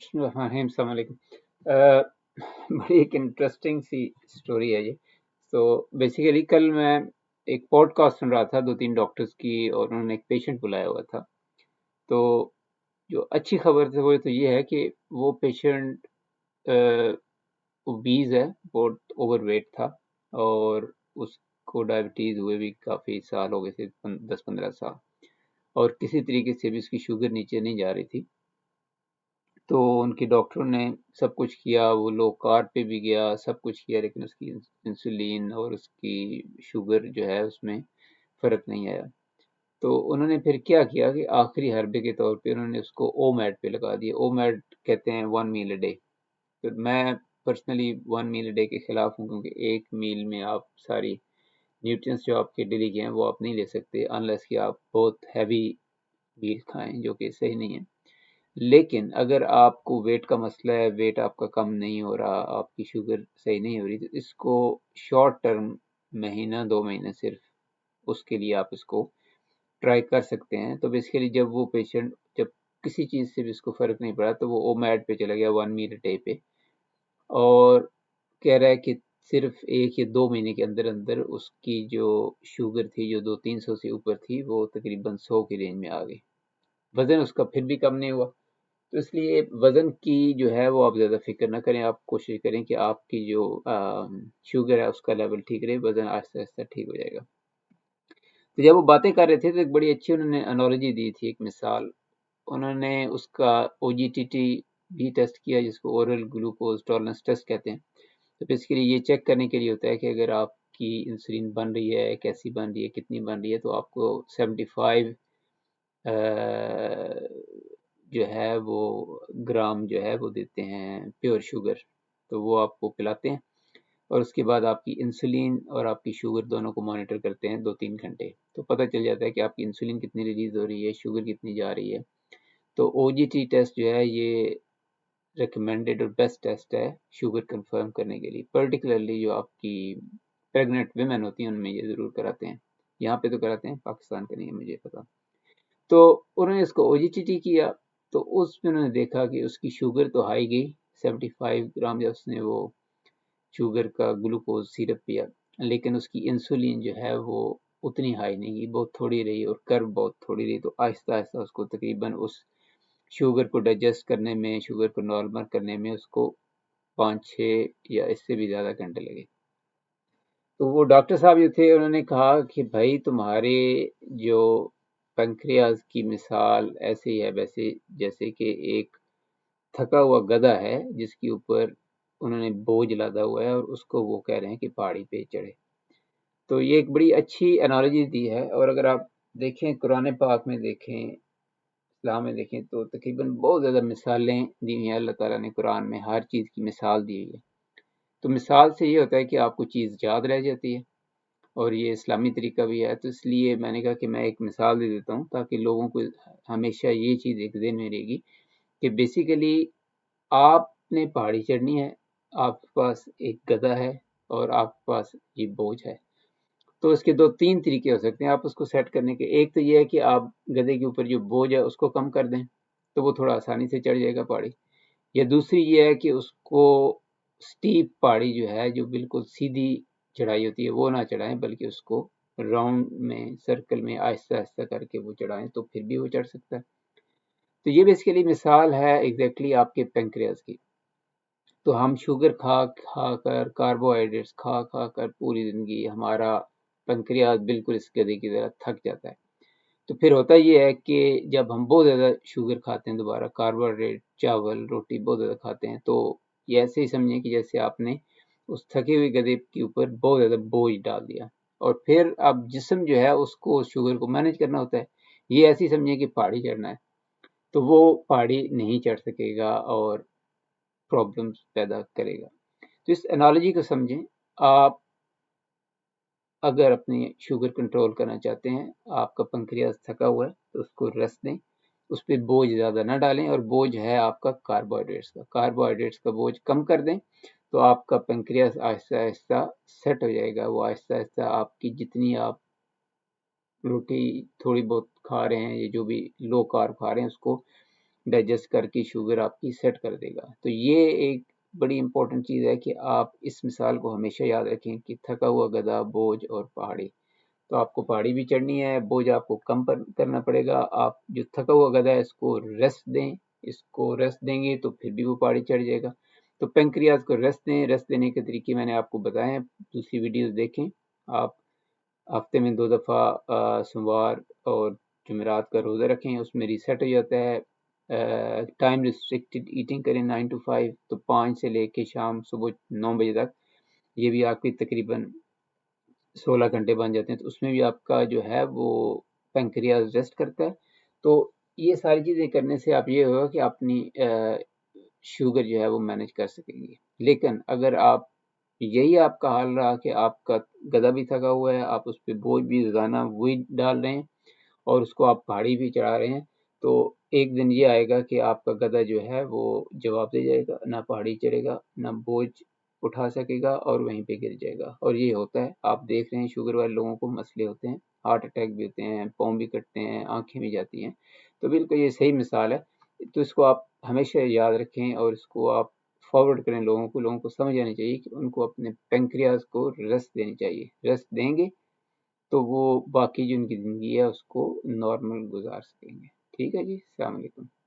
السلام علیکم۔ بڑی ایک انٹرسٹنگ سی اسٹوری ہے یہ۔ تو بیسیکلی کل میں ایک پوڈ کاسٹ سن رہا تھا 2-3 ڈاکٹرز کی، اور انہوں نے ایک پیشنٹ بلایا ہوا تھا۔ تو جو اچھی خبر تھی وہ تو یہ ہے کہ وہ پیشنٹ اوبیز ہے، بہت اوور ویٹ تھا، اور اس کو ڈائبٹیز ہوئے بھی کافی سال ہو گئے تھے، 10-15 سال، اور کسی طریقے سے بھی اس کی شوگر نیچے نہیں جا رہی تھی۔ تو ان کے ڈاکٹروں نے سب کچھ کیا، وہ لو کارب پہ بھی گیا، سب کچھ کیا، لیکن اس کی انسولین اور اس کی شوگر جو ہے اس میں فرق نہیں آیا۔ تو انہوں نے پھر کیا کیا کہ آخری حربے کے طور پہ انہوں نے اس کو او میڈ پہ لگا دیا۔ او میڈ کہتے ہیں 1 meal a day۔ تو میں پرسنلی 1 meal a day کے خلاف ہوں، کیونکہ ایک میل میں آپ ساری نیوٹرینس جو آپ کے ڈیلی کے ہیں وہ آپ نہیں لے سکتے، انلیس کہ آپ بہت ہیوی میل کھائیں، جو کہ صحیح نہیں ہے۔ لیکن اگر آپ کو ویٹ کا مسئلہ ہے، ویٹ آپ کا کم نہیں ہو رہا، آپ کی شوگر صحیح نہیں ہو رہی، تو اس کو شارٹ ٹرم، مہینہ 2 مہینے صرف، اس کے لیے آپ اس کو ٹرائی کر سکتے ہیں۔ تو بیسیکلی جب وہ پیشنٹ، جب کسی چیز سے بھی اس کو فرق نہیں پڑا، تو وہ او میڈ پہ چلا گیا 1 meal a day پہ، اور کہہ رہا ہے کہ صرف 1 یا 2 مہینے کے اندر اندر اس کی جو شوگر تھی، جو 200-300 سے اوپر تھی، وہ تقریباً 100 کی رینج میں آ گئی۔ وزن اس کا پھر بھی کم نہیں ہوا۔ تو اس لیے وزن کی جو ہے وہ آپ زیادہ فکر نہ کریں، آپ کوشش کریں کہ آپ کی جو شوگر ہے اس کا لیول ٹھیک رہے، وزن آہستہ آہستہ ٹھیک ہو جائے گا۔ تو جب وہ باتیں کر رہے تھے تو ایک بڑی اچھی انہوں نے انالوجی دی تھی، ایک مثال۔ انہوں نے اس کا OGTT بھی ٹیسٹ کیا، جس کو اورل گلوکوز ٹالرنس ٹیسٹ کہتے ہیں۔ تو بیسیکلی یہ چیک کرنے کے لیے ہوتا ہے کہ اگر آپ کی انسولین بن رہی ہے، کیسی بن رہی ہے، کتنی بن رہی ہے۔ تو آپ کو 75 جو ہے وہ گرام جو ہے وہ دیتے ہیں پیور شوگر، تو وہ آپ کو پلاتے ہیں، اور اس کے بعد آپ کی انسولین اور آپ کی شوگر دونوں کو مانیٹر کرتے ہیں 2-3 گھنٹے۔ تو پتہ چل جاتا ہے کہ آپ کی انسولین کتنی ریلیز ہو رہی ہے، شوگر کتنی جا رہی ہے۔ تو OGT ٹیسٹ جو ہے یہ ریکمینڈڈ اور بیسٹ ٹیسٹ ہے شوگر کنفرم کرنے کے لیے، پرٹیکولرلی جو آپ کی پریگننٹ ویمن ہوتی ہیں ان میں یہ ضرور کراتے ہیں۔ یہاں پہ تو کراتے ہیں، پاکستان کا نہیں ہے مجھے پتا۔ تو انہوں نے اس کو OGTT کیا، تو اس میں انہوں نے دیکھا کہ اس کی شوگر تو ہائی گئی 75 گرام، جب اس نے وہ شوگر کا گلوکوز سیرپ پیا، لیکن اس کی انسولین جو ہے وہ اتنی ہائی نہیں گئی، بہت تھوڑی رہی، اور کرو بہت تھوڑی رہی۔ تو آہستہ آہستہ اس کو تقریباً اس شوگر کو ڈائجسٹ کرنے میں، شوگر کو نارمل کرنے میں اس کو 5-6 یا اس سے بھی زیادہ گھنٹے لگے۔ تو وہ ڈاکٹر صاحب جو تھے انہوں نے کہا کہ بھائی تمہارے جو پنکریاز کی مثال ایسے ہی ہے، ویسے جیسے کہ ایک تھکا ہوا گدھا ہے جس کے اوپر انہوں نے بوجھ لادا ہوا ہے، اور اس کو وہ کہہ رہے ہیں کہ پہاڑی پہ چڑھے۔ تو یہ ایک بڑی اچھی انالوجی دی ہے، اور اگر آپ دیکھیں قرآن پاک میں دیکھیں، اسلام میں دیکھیں، تو تقریباً بہت زیادہ مثالیں دی ہیں اللہ تعالیٰ نے قرآن میں، ہر چیز کی مثال دی ہے۔ تو مثال سے یہ ہوتا ہے کہ آپ کو چیز یاد رہ جاتی ہے، اور یہ اسلامی طریقہ بھی ہے۔ تو اس لیے میں نے کہا کہ میں ایک مثال دے دیتا ہوں تاکہ لوگوں کو ہمیشہ یہ چیز ایک ذہن میں رہے گی کہ بیسیکلی آپ نے پہاڑی چڑھنی ہے، آپ کے پاس ایک گدھا ہے، اور آپ کے پاس یہ بوجھ ہے۔ تو اس کے 2-3 طریقے ہو سکتے ہیں آپ اس کو سیٹ کرنے کے۔ ایک تو یہ ہے کہ آپ گدھے کے اوپر جو بوجھ ہے اس کو کم کر دیں، تو وہ تھوڑا آسانی سے چڑھ جائے گا پہاڑی۔ یا دوسری یہ ہے کہ اس کو سٹیپ پہاڑی جو ہے، جو بالکل سیدھی چڑھائی ہوتی ہے، وہ نہ چڑھائیں، بلکہ اس کو راؤنڈ میں، سرکل میں آہستہ آہستہ کر کے وہ چڑھائیں، تو پھر بھی وہ چڑھ سکتا ہے۔ تو یہ بیسیکلی مثال ہے ایگزیکٹلی آپ کے پینکریاز کی۔ تو ہم شوگر کھا کھا کر، کاربوہائیڈریٹس کھا کھا کر پوری زندگی ہمارا پنکریاز بالکل اس گدھے کی طرح تھک جاتا ہے۔ تو پھر ہوتا یہ ہے کہ جب ہم بہت زیادہ شوگر کھاتے ہیں، دوبارہ کاربوہائیڈریٹ، چاول، روٹی بہت زیادہ کھاتے ہیں، تو یہ ایسے ہی سمجھیں کہ جیسے آپ نے اس تھکے ہوئے گدھے کے اوپر بہت زیادہ بوجھ ڈال دیا، اور پھر اب جسم جو ہے اس کو شوگر کو مینیج کرنا ہوتا ہے۔ یہ ایسے ہی سمجھیں کہ پہاڑی چڑھنا ہے، تو وہ پہاڑی نہیں چڑھ سکے گا اور پرابلمس پیدا کرے گا۔ تو اس انالوجی کو سمجھیں، آپ اگر اپنی شوگر کنٹرول کرنا چاہتے ہیں، آپ کا پنکریاز تھکا ہوا ہے، تو اس کو ریسٹ دیں، اس پہ بوجھ زیادہ نہ ڈالیں، اور بوجھ ہے آپ کا کاربوہائیڈریٹس کا بوجھ کم کر دیں، تو آپ کا پنکریاز آہستہ آہستہ سیٹ ہو جائے گا۔ وہ آہستہ آہستہ آپ کی جتنی آپ روٹی تھوڑی بہت کھا رہے ہیں، یا جو بھی لو کارب کھا رہے ہیں، اس کو ڈائجسٹ کر کے شوگر آپ کی سیٹ کر دے گا۔ تو یہ ایک بڑی امپورٹنٹ چیز ہے کہ آپ اس مثال کو ہمیشہ یاد رکھیں کہ تھکا ہوا گدھا، بوجھ اور پہاڑی۔ تو آپ کو پہاڑی بھی چڑھنی ہے، بوجھ آپ کو کم کرنا پڑے گا۔ آپ جو تھکا ہوا گدھا ہے اس کو ریسٹ دیں، اس کو ریسٹ دیں گے تو پھر بھی وہ پہاڑی چڑھ جائے گا۔ تو پینکریاز کو ریسٹ دیں، ریسٹ دینے کے طریقے میں نے آپ کو بتائے ہیں، دوسری ویڈیوز دیکھیں۔ آپ ہفتے میں 2 دفعہ سوموار اور جمعرات کا روزہ رکھیں، اس میں ریسیٹ ہو جاتا ہے۔ ٹائم ریسٹرکٹیڈ ایٹنگ کریں 9 to 5، تو 5 سے لے کے شام صبح 9 بجے تک، یہ بھی آپ کی تقریباً 16 گھنٹے بن جاتے ہیں۔ تو اس میں بھی آپ کا جو ہے وہ پینکریاز ریسٹ کرتا ہے۔ تو یہ ساری چیزیں کرنے سے آپ یہ ہوگا کہ اپنی شوگر جو ہے وہ مینیج کر سکیں گے۔ لیکن اگر آپ یہی آپ کا حال رہا کہ آپ کا گدھا بھی تھکا ہوا ہے، آپ اس پہ بوجھ بھی روزانہ وہی ڈال رہے ہیں اور اس کو آپ پہاڑی بھی چڑھا رہے ہیں، تو ایک دن یہ آئے گا کہ آپ کا گدھا جو ہے وہ جواب دے جائے گا، نہ پہاڑی چڑھے گا، نہ بوجھ اٹھا سکے گا اور وہیں پہ گر جائے گا۔ اور یہ ہوتا ہے، آپ دیکھ رہے ہیں شوگر والے لوگوں کو مسئلے ہوتے ہیں، ہارٹ اٹیک بھی ہوتے ہیں، پاؤں بھی کٹتے ہیں، آنکھیں بھی جاتی ہیں۔ تو بالکل یہ صحیح مثال ہے۔ تو اس کو آپ ہمیشہ یاد رکھیں اور اس کو آپ فارورڈ کریں لوگوں کو سمجھ آنی چاہیے کہ ان کو اپنے پینکریاز کو ریسٹ دینی چاہیے۔ ریسٹ دیں گے تو وہ باقی جو ان کی زندگی ہے اس کو نارمل گزار سکیں گے۔ ٹھیک ہے جی، السلام علیکم۔